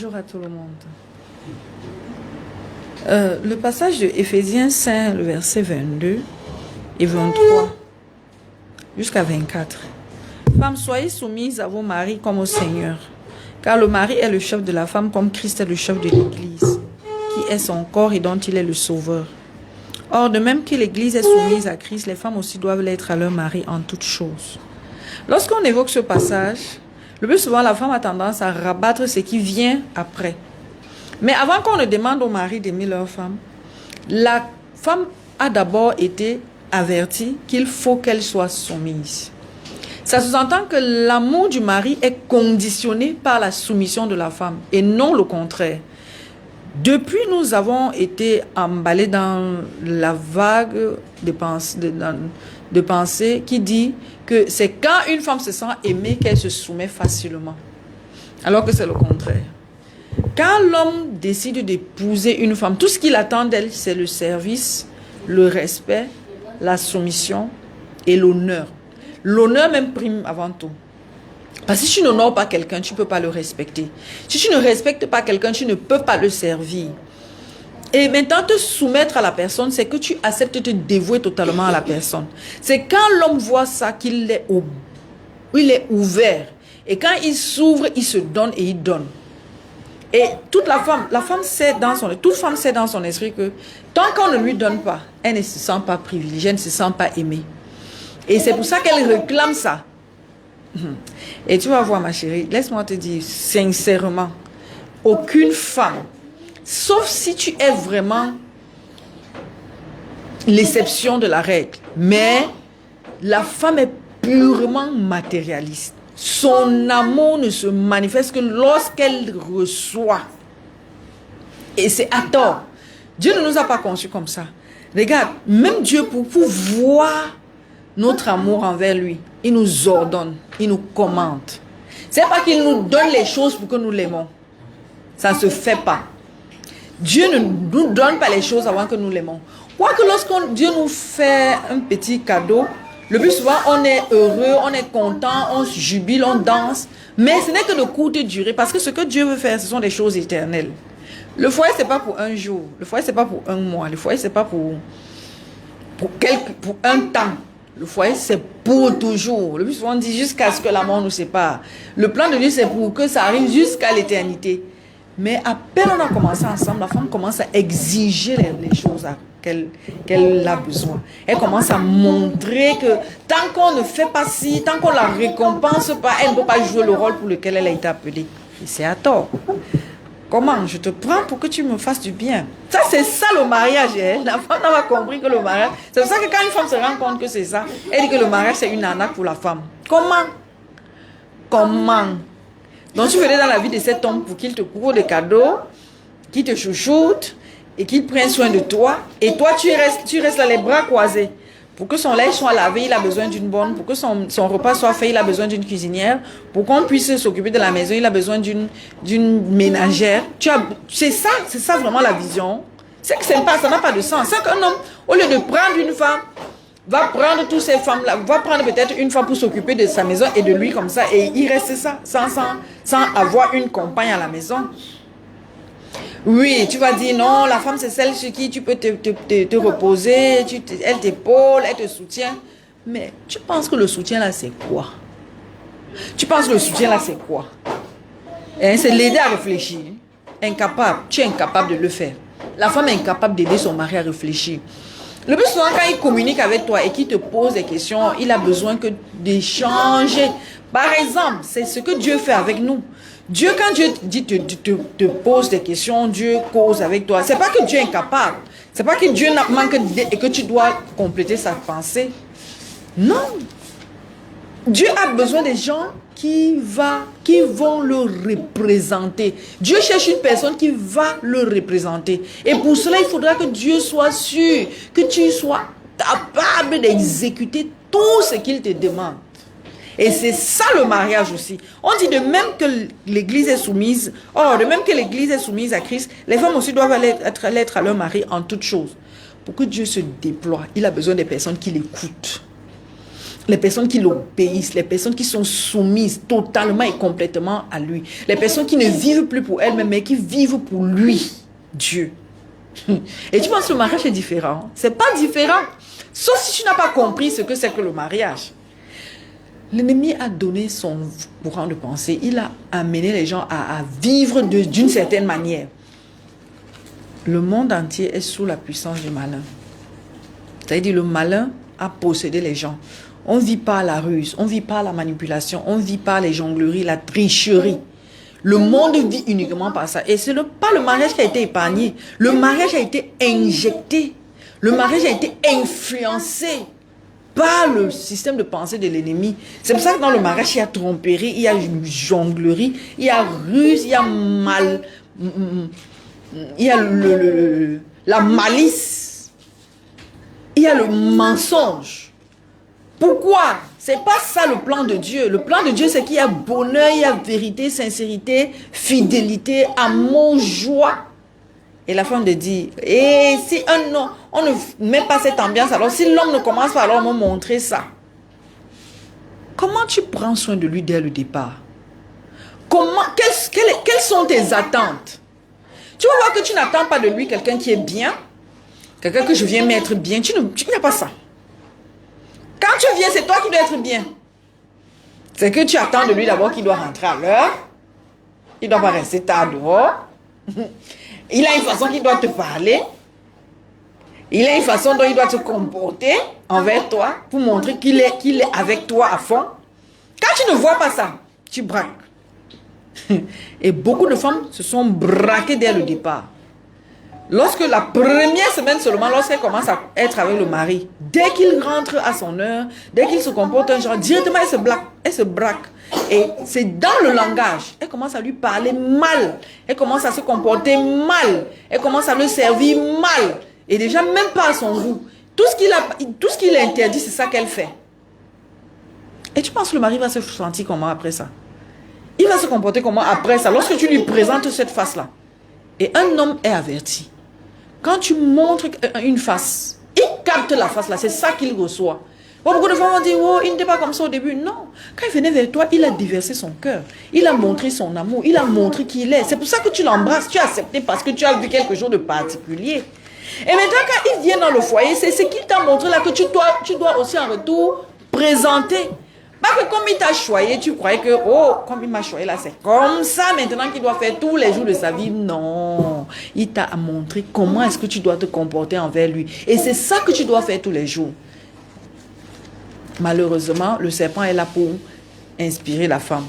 Bonjour à tout le monde. Le passage de Éphésiens 5, le verset 22 et 23 jusqu'à 24. Femmes, soyez soumises à vos maris comme au Seigneur, car le mari est le chef de la femme comme Christ est le chef de l'Église, qui est son corps et dont il est le sauveur. Or, de même que l'Église est soumise à Christ, les femmes aussi doivent l'être à leur mari en toutes choses. Lorsqu'on évoque ce passage, le plus souvent, la femme a tendance à rabattre ce qui vient après. Mais avant qu'on ne demande au mari d'aimer leur femme, la femme a d'abord été avertie qu'il faut qu'elle soit soumise. Ça sous-entend que l'amour du mari est conditionné par la soumission de la femme et non le contraire. Depuis, nous avons été emballés dans la vague de pensée qui dit que c'est quand une femme se sent aimée qu'elle se soumet facilement. Alors que c'est le contraire. Quand l'homme décide d'épouser une femme, tout ce qu'il attend d'elle, c'est le service, le respect, la soumission et l'honneur. L'honneur même prime avant tout. Parce que si tu n'honores pas quelqu'un, tu ne peux pas le respecter. Si tu ne respectes pas quelqu'un, tu ne peux pas le servir. Et maintenant, te soumettre à la personne, c'est que tu acceptes de te dévouer totalement à la personne. C'est quand l'homme voit ça qu'il est, il est ouvert. Et quand il s'ouvre, il se donne et il donne. Et toute toute femme sait dans son esprit que tant qu'on ne lui donne pas, elle ne se sent pas privilégiée, elle ne se sent pas aimée. Et c'est pour ça qu'elle réclame ça. Et tu vas voir, ma chérie, laisse-moi te dire sincèrement, aucune femme, sauf si tu es vraiment l'exception de la règle, mais la femme est purement matérialiste. Son amour ne se manifeste que lorsqu'elle reçoit. Et c'est à tort. Dieu ne nous a pas conçus comme ça. Regarde, même Dieu, pour voir notre amour envers lui, il nous ordonne, il nous commande. C'est pas qu'il nous donne les choses pour que nous l'aimons. Ça ne se fait pas. Dieu ne nous donne pas les choses avant que nous l'aimons. Quoique lorsque Dieu nous fait un petit cadeau, le plus souvent on est heureux, on est content, on se jubile, on danse. Mais ce n'est que de courte durée parce que ce que Dieu veut faire, ce sont des choses éternelles. Le foyer, ce n'est pas pour un jour. Le foyer, ce n'est pas pour un mois. Le foyer, ce n'est pas pour un temps. Le foyer, c'est pour toujours. Le plus souvent, on dit jusqu'à ce que la mort nous sépare. Le plan de Dieu, c'est pour que ça arrive jusqu'à l'éternité. Mais à peine on a commencé ensemble, la femme commence à exiger les choses qu'elle a besoin. Elle commence à montrer que tant qu'on ne fait pas ci, tant qu'on ne la récompense pas, elle ne peut pas jouer le rôle pour lequel elle a été appelée. Et c'est à tort. Comment? Je te prends pour que tu me fasses du bien. Ça, c'est ça le mariage. Hein? La femme n'a pas compris que le mariage... C'est pour ça que quand une femme se rend compte que c'est ça, elle dit que le mariage, c'est une arnaque pour la femme. Comment? Donc, tu venais dans la vie de cet homme pour qu'il te couvre des cadeaux, qu'il te chouchoute et qu'il prenne soin de toi. Et toi, tu restes là les bras croisés. Pour que son lait soit lavé, il a besoin d'une bonne. Pour que son repas soit fait, il a besoin d'une cuisinière. Pour qu'on puisse s'occuper de la maison, il a besoin d'une ménagère. C'est ça vraiment la vision. C'est que ça n'a pas de sens. C'est qu'un homme, au lieu de prendre une femme, va prendre toutes ces femmes-là, va prendre peut-être une femme pour s'occuper de sa maison et de lui comme ça. Et il reste ça, sans avoir une compagne à la maison. Oui, tu vas dire non, la femme c'est celle sur qui tu peux te reposer, elle t'épaule, elle te soutient. Mais tu penses que le soutien là c'est quoi? Tu penses que le soutien là c'est quoi? C'est l'aider à réfléchir. Tu es incapable de le faire. La femme est incapable d'aider son mari à réfléchir. Le plus souvent quand il communique avec toi et qu'il te pose des questions, il a besoin d'échanger. Par exemple, c'est ce que Dieu fait avec nous. Dieu, quand Dieu dit te pose des questions, Dieu cause avec toi. C'est pas que Dieu est incapable. C'est pas que Dieu manque et que tu dois compléter sa pensée. Non. Dieu a besoin des gens qui vont le représenter. Dieu cherche une personne qui va le représenter. Et pour cela, il faudra que Dieu soit sûr, que tu sois capable d'exécuter tout ce qu'il te demande. Et c'est ça le mariage aussi. On dit de même que l'église est soumise, de même que l'église est soumise à Christ, les femmes aussi doivent l'être à leur mari en toutes choses. Pour que Dieu se déploie, il a besoin des personnes qui l'écoutent. Les personnes qui l'obéissent, les personnes qui sont soumises totalement et complètement à lui. Les personnes qui ne vivent plus pour elles-mêmes, mais qui vivent pour lui, Dieu. Et tu penses que le mariage est différent? C'est pas différent. Sauf si tu n'as pas compris ce que c'est que le mariage. L'ennemi a donné son courant de pensée. Il a amené les gens à vivre d'une certaine manière. Le monde entier est sous la puissance du malin. C'est-à-dire le malin a possédé les gens. On ne vit pas la ruse, on ne vit pas la manipulation, on ne vit pas les jongleries, la tricherie. Le monde vit uniquement par ça. Et ce n'est pas le mariage qui a été épargné. Le mariage a été injecté. Le mariage a été influencé par le système de pensée de l'ennemi. C'est pour ça que dans le mariage, il y a tromperie, il y a jonglerie, il y a ruse, il y a mal... Il y a la malice. Il y a le mensonge. Pourquoi? C'est pas ça le plan de Dieu. Le plan de Dieu, c'est qu'il y a bonheur, il y a vérité, sincérité, fidélité, amour, joie. Et la femme de dire, et si un homme, on ne met pas cette ambiance, alors si l'homme ne commence pas, alors me montrer ça. Comment tu prends soin de lui dès le départ? Quelles sont tes attentes? Tu vas voir que tu n'attends pas de lui quelqu'un qui est bien, quelqu'un que je viens mettre bien. Tu n'as pas ça. Quand tu viens, c'est toi qui dois être bien. C'est que tu attends de lui d'abord qu'il doit rentrer à l'heure. Il ne doit pas rester tard dehors. Il a une façon qu'il doit te parler. Il a une façon dont il doit se comporter envers toi pour montrer qu'il est avec toi à fond. Quand tu ne vois pas ça, tu braques. Et beaucoup de femmes se sont braquées dès le départ. Lorsque la première semaine seulement, lorsqu'elle commence à être avec le mari, dès qu'il rentre à son heure, dès qu'il se comporte un genre, directement elle se braque. Et c'est dans le langage. Elle commence à lui parler mal. Elle commence à se comporter mal. Elle commence à le servir mal. Et déjà, même pas à son goût. Tout ce qu'il a interdit, c'est ça qu'elle fait. Et tu penses que le mari va se sentir comment après ça? Il va se comporter comment après ça, lorsque tu lui présentes cette face-là? Et un homme est averti. Quand tu montres une face, il capte la face là, c'est ça qu'il reçoit. Bon, beaucoup de femmes vont dire, oh, il n'était pas comme ça au début. Non, quand il venait vers toi, il a déversé son cœur. Il a montré son amour, il a montré qui il est. C'est pour ça que tu l'embrasses, tu as accepté parce que tu as vu quelque chose de particulier. Et maintenant, quand il vient dans le foyer, c'est ce qu'il t'a montré là que tu dois aussi en retour présenter. Pas que comme il t'a choyé, tu croyais que, oh, comme il m'a choyé là, c'est comme ça maintenant qu'il doit faire tous les jours de sa vie. Non, il t'a montré comment est-ce que tu dois te comporter envers lui. Et c'est ça que tu dois faire tous les jours. Malheureusement, le serpent est là pour inspirer la femme.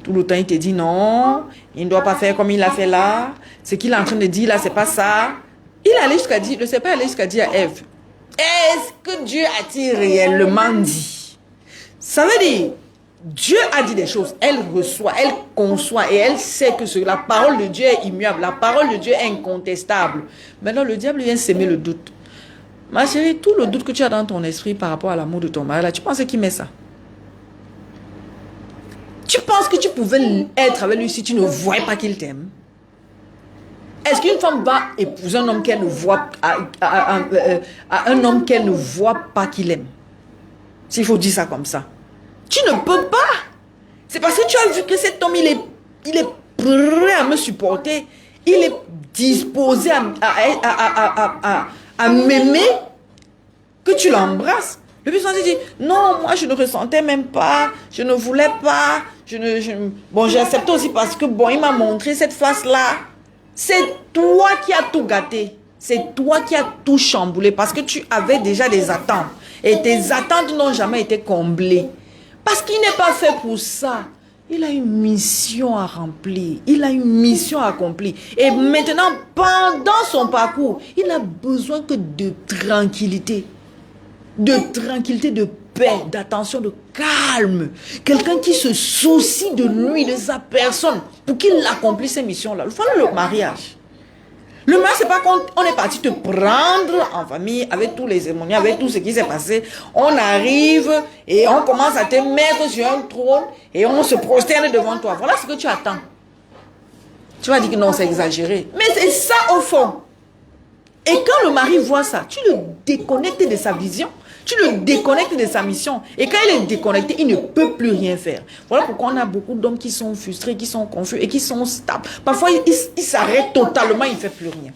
Tout le temps, il te dit non, il ne doit pas faire comme il a fait là. Ce qu'il est en train de dire là, c'est pas ça. Le serpent est allé jusqu'à dire à Ève, est-ce que Dieu a-t-il réellement dit? Ça veut dire, Dieu a dit des choses, elle reçoit, elle conçoit et elle sait que la parole de Dieu est immuable, la parole de Dieu est incontestable. Maintenant, le diable vient s'aimer le doute. Ma chérie, tout le doute que tu as dans ton esprit par rapport à l'amour de ton mari, là, tu penses qu'il met ça? Tu penses que tu pouvais être avec lui si tu ne voyais pas qu'il t'aime? Est-ce qu'une femme va épouser un homme qu'elle ne voit, un homme qu'elle ne voit pas qu'il aime? S'il faut dire ça comme ça. Tu ne peux pas. C'est parce que tu as vu que cet homme, il est prêt à me supporter. Il est disposé à m'aimer que tu l'embrasses. Le plus souvent, il dit, non, moi, je ne ressentais même pas. Je ne voulais pas. Bon, j'ai accepté aussi parce que, bon, il m'a montré cette face-là. C'est toi qui as tout gâté. C'est toi qui as tout chamboulé parce que tu avais déjà des attentes. Et tes attentes n'ont jamais été comblées. Parce qu'il n'est pas fait pour ça. Il a une mission à remplir. Il a une mission à accomplir. Et maintenant, pendant son parcours, il a besoin que de tranquillité. De tranquillité, de paix, d'attention, de calme. Quelqu'un qui se soucie de lui, de sa personne, pour qu'il accomplisse ces missions-là. Voilà le mariage. Le mariage, c'est pas quand on est parti te prendre en famille avec tous les cérémonies, avec tout ce qui s'est passé. On arrive et on commence à te mettre sur un trône et on se prosterne devant toi. Voilà ce que tu attends. Tu vas dire que non, c'est exagéré. Mais c'est ça au fond. Et quand le mari voit ça, tu le déconnectes de sa vision. Tu le déconnectes de sa mission. Et quand il est déconnecté, il ne peut plus rien faire. Voilà pourquoi on a beaucoup d'hommes qui sont frustrés, qui sont confus et qui sont stables. Parfois, il s'arrête totalement, il ne fait plus rien.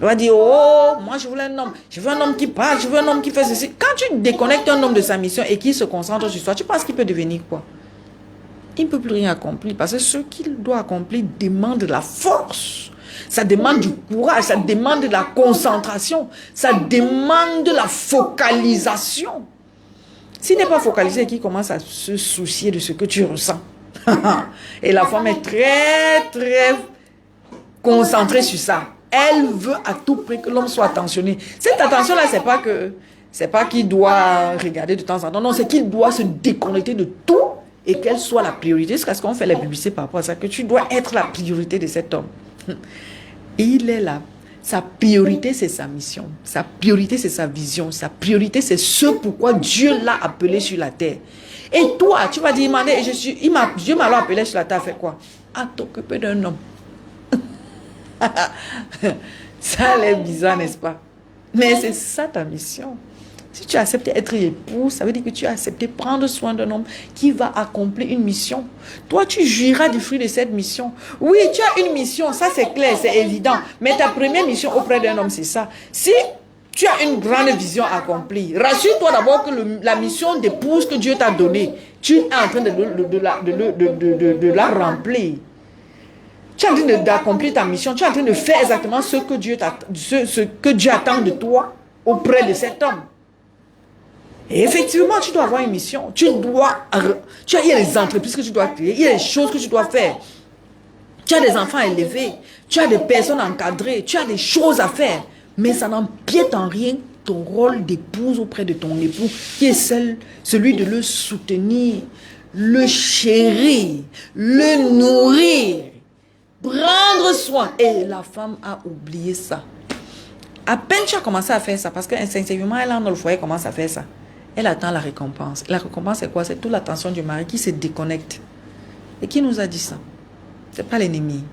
Il va dire, oh, moi je voulais un homme. Je veux un homme qui parle, je veux un homme qui fait ceci. Quand tu déconnectes un homme de sa mission et qu'il se concentre sur toi, tu penses qu'il peut devenir quoi? Il ne peut plus rien accomplir parce que ce qu'il doit accomplir demande de la force. Ça demande du courage, ça demande de la concentration, ça demande de la focalisation. S'il n'est pas focalisé et qu'il commence à se soucier de ce que tu ressens, et la femme est très, très concentrée sur ça. Elle veut à tout prix que l'homme soit attentionné. Cette attention-là, c'est pas qu'il doit regarder de temps en temps. Non, c'est qu'il doit se déconnecter de tout et qu'elle soit la priorité. C'est parce qu'on fait la publicité par rapport à ça, que tu dois être la priorité de cet homme. Il est là. Sa priorité, c'est sa mission. Sa priorité, c'est sa vision. Sa priorité, c'est ce pourquoi Dieu l'a appelé sur la terre. Et toi, tu vas dire, Dieu m'a appelé sur la terre, fait quoi? À t'occuper d'un homme. Ça a l'air bizarre, n'est-ce pas? Mais c'est ça ta mission. Si tu as accepté être époux, ça veut dire que tu as accepté prendre soin d'un homme qui va accomplir une mission. Toi, tu jouiras du fruit de cette mission. Oui, tu as une mission, ça c'est clair, c'est évident. Mais ta première mission auprès d'un homme, c'est ça. Si tu as une grande vision à accomplir, rassure-toi d'abord que la mission d'épouse que Dieu t'a donnée, tu es en train de la remplir. Tu es en train d'accomplir ta mission, tu es en train de faire exactement ce que Dieu attend de toi auprès de cet homme. Et effectivement, tu dois avoir une mission. Il y a des entreprises que tu dois créer, il y a des choses que tu dois faire. Tu as des enfants à élever, tu as des personnes encadrées, tu as des choses à faire. Mais ça n'empiète en rien ton rôle d'épouse auprès de ton époux, qui est celui de le soutenir, le chérir, le nourrir, prendre soin. Et la femme a oublié ça. À peine tu as commencé à faire ça, parce qu'instinctivement, elle est dans le foyer, commence à faire ça. Elle attend la récompense. La récompense, c'est quoi? C'est toute l'attention du mari qui se déconnecte. Et qui nous a dit ça? Ce n'est pas l'ennemi.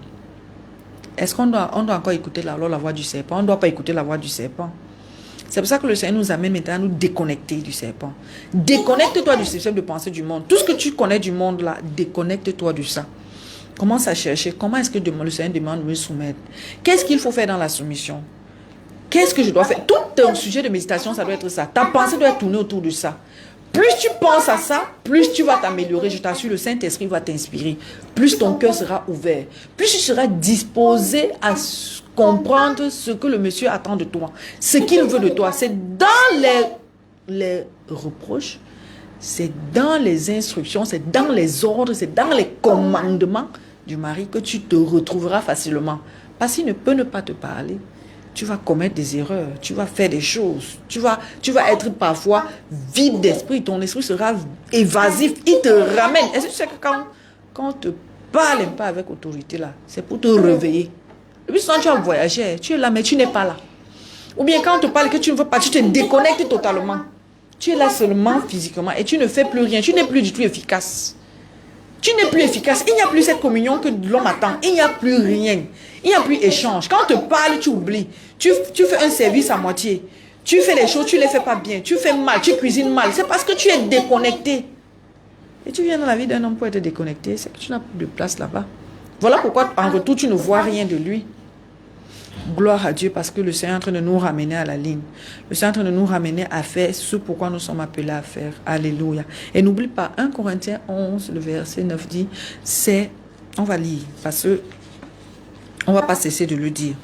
Est-ce qu'on doit encore écouter la voix du serpent? On ne doit pas écouter la voix du serpent. C'est pour ça que le Seigneur nous amène maintenant à nous déconnecter du serpent. Déconnecte-toi du système de pensée du monde. Tout ce que tu connais du monde là, déconnecte-toi de ça. Commence à chercher comment est-ce que le Seigneur demande de me soumettre. Qu'est-ce qu'il faut faire dans la soumission? Qu'est-ce que je dois faire? Tout ton sujet de méditation, ça doit être ça. Ta pensée doit tourner autour de ça. Plus tu penses à ça, plus tu vas t'améliorer. Je t'assure, le Saint-Esprit va t'inspirer. Plus ton cœur sera ouvert. Plus tu seras disposé à comprendre ce que le monsieur attend de toi. Ce qu'il veut de toi. C'est dans les reproches, c'est dans les instructions, c'est dans les ordres, c'est dans les commandements du mari que tu te retrouveras facilement. Parce qu'il ne peut ne pas te parler. Tu vas commettre des erreurs, tu vas faire des choses, tu vas être parfois vide d'esprit, ton esprit sera évasif, il te ramène. Est-ce que tu sais que quand on te parle un peu avec autorité là, c'est pour te réveiller. Et puis sinon tu as voyagé, tu es là mais tu n'es pas là. Ou bien quand on te parle que tu ne veux pas, tu te déconnectes totalement. Tu es là seulement physiquement et tu ne fais plus rien, tu n'es plus du tout efficace. Tu n'es plus efficace, il n'y a plus cette communion que l'homme attend, il n'y a plus rien, il n'y a plus échange. Quand on te parle, tu oublies, tu fais un service à moitié, tu fais les choses, tu ne les fais pas bien, tu fais mal, tu cuisines mal, c'est parce que tu es déconnecté. Et tu viens dans la vie d'un homme pour être déconnecté, c'est que tu n'as plus de place là-bas. Voilà pourquoi en retour, tu ne vois rien de lui. Gloire à Dieu parce que le Seigneur est en train de nous ramener à la ligne. Le Seigneur est en train de nous ramener à faire ce pourquoi nous sommes appelés à faire. Alléluia. Et n'oublie pas, 1 Corinthiens 11, le verset 9 dit, on va lire parce que on ne va pas cesser de le dire.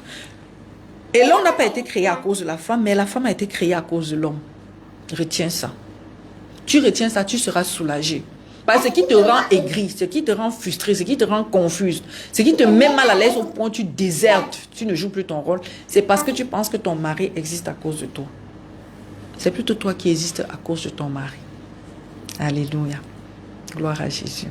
Et l'homme n'a pas été créé à cause de la femme, mais la femme a été créée à cause de l'homme. Retiens ça. Tu retiens ça, tu seras soulagé. Parce que ce qui te rend aigri, ce qui te rend frustré, ce qui te rend confuse, ce qui te met mal à l'aise au point où tu désertes, tu ne joues plus ton rôle, c'est parce que tu penses que ton mari existe à cause de toi. C'est plutôt toi qui existes à cause de ton mari. Alléluia. Gloire à Jésus.